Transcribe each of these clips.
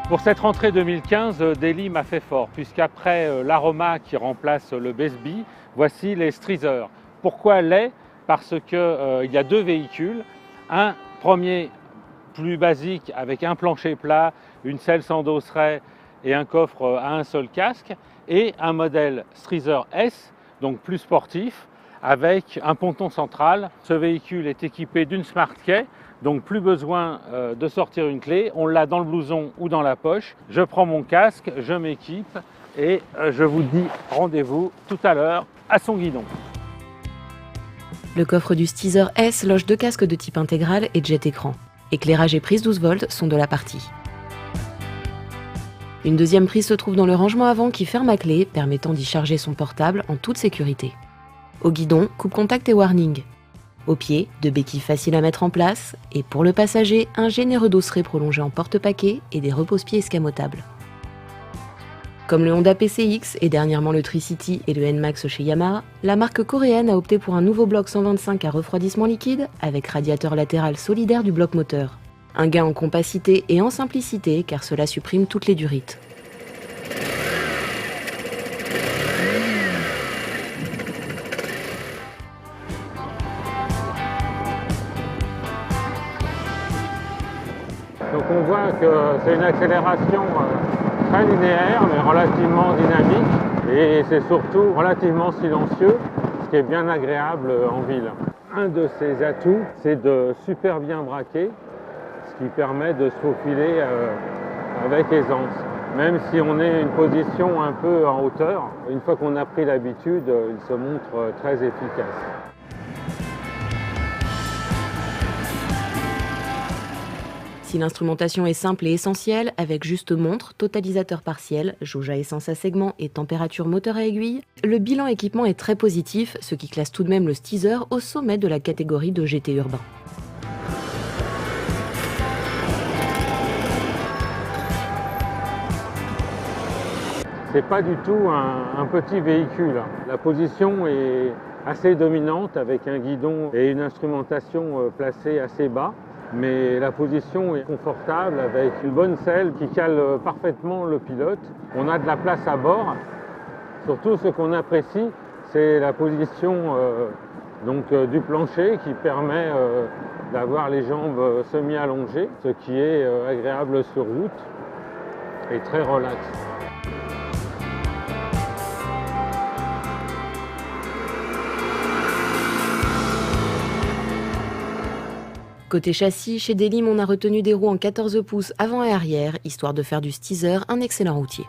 Pour cette rentrée 2015, Daily m'a fait fort, puisqu'après l'Aroma qui remplace le Besby, voici les Strizer. Pourquoi les? Parce qu'il y a deux véhicules. Un premier plus basique avec un plancher plat, une selle sans dosseret et un coffre à un seul casque, et un modèle Strizer S, donc plus sportif, avec un ponton central. Ce véhicule est équipé d'une Smart Key, donc plus besoin de sortir une clé, on l'a dans le blouson ou dans la poche. Je prends mon casque, je m'équipe et je vous dis rendez-vous tout à l'heure à son guidon. Le coffre du Strizer S loge deux casques de type intégral et jet écran. Éclairage et prise 12 volts sont de la partie. Une deuxième prise se trouve dans le rangement avant qui ferme à clé, permettant d'y charger son portable en toute sécurité. Au guidon, coupe-contact et warning. Au pied, deux béquilles faciles à mettre en place, et pour le passager, un généreux dosseret prolongé en porte-paquet et des repose-pieds escamotables. Comme le Honda PCX et dernièrement le Tricity et le NMAX chez Yamaha, la marque coréenne a opté pour un nouveau bloc 125 à refroidissement liquide avec radiateur latéral solidaire du bloc moteur. Un gain en compacité et en simplicité car cela supprime toutes les durites. Donc on voit que c'est une accélération très linéaire mais relativement dynamique et c'est surtout relativement silencieux, ce qui est bien agréable en ville. Un de ses atouts, c'est de super bien braquer, ce qui permet de se faufiler avec aisance. Même si on est une position un peu en hauteur, une fois qu'on a pris l'habitude, il se montre très efficace. Si l'instrumentation est simple et essentielle, avec juste montre, totalisateur partiel, jauge à essence à segment et température moteur à aiguille, le bilan équipement est très positif, ce qui classe tout de même le Strizer au sommet de la catégorie de GT urbain. C'est pas du tout un petit véhicule. La position est assez dominante avec un guidon et une instrumentation placée assez bas. Mais la position est confortable avec une bonne selle qui cale parfaitement le pilote. On a de la place à bord. Surtout ce qu'on apprécie, c'est la position du plancher qui permet d'avoir les jambes semi-allongées, ce qui est agréable sur route et très relax. Côté châssis, chez Delim, on a retenu des roues en 14 pouces avant et arrière, histoire de faire du Strizer un excellent routier.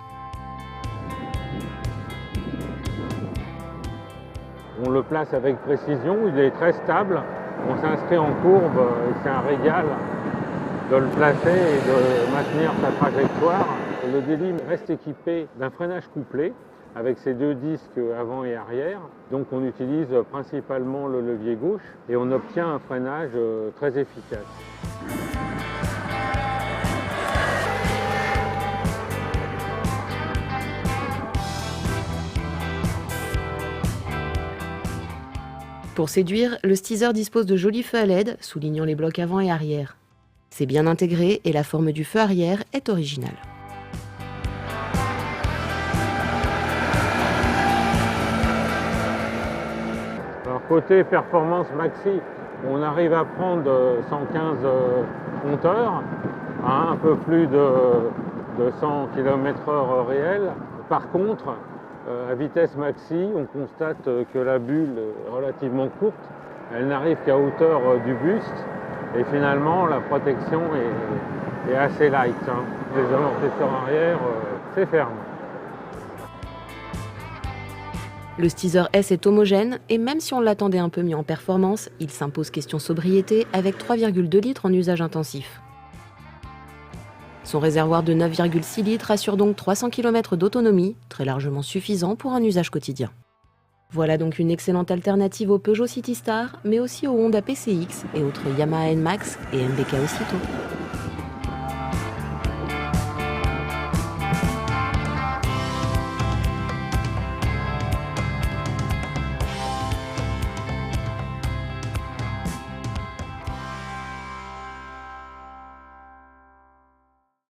On le place avec précision, il est très stable, on s'inscrit en courbe et c'est un régal de le placer et de maintenir sa trajectoire. Le Delim reste équipé d'un freinage couplé avec ses deux disques avant et arrière. Donc on utilise principalement le levier gauche et on obtient un freinage très efficace. Pour séduire, le Strizer dispose de jolis feux à LED, soulignant les blocs avant et arrière. C'est bien intégré et la forme du feu arrière est originale. Alors, côté performance maxi, on arrive à prendre 115 compteurs à un peu plus de 100 km/h réel. Par contre, à vitesse maxi, on constate que la bulle est relativement courte. Elle n'arrive qu'à hauteur du buste et finalement la protection est assez light. Les amortisseurs arrière, c'est ferme. Le Strizer S est homogène et même si on l'attendait un peu mieux en performance, il s'impose question sobriété avec 3,2 litres en usage intensif. Son réservoir de 9,6 litres assure donc 300 km d'autonomie, très largement suffisant pour un usage quotidien. Voilà donc une excellente alternative au Peugeot Citystar, mais aussi au Honda PCX et autres Yamaha NMAX et MBK aussitôt.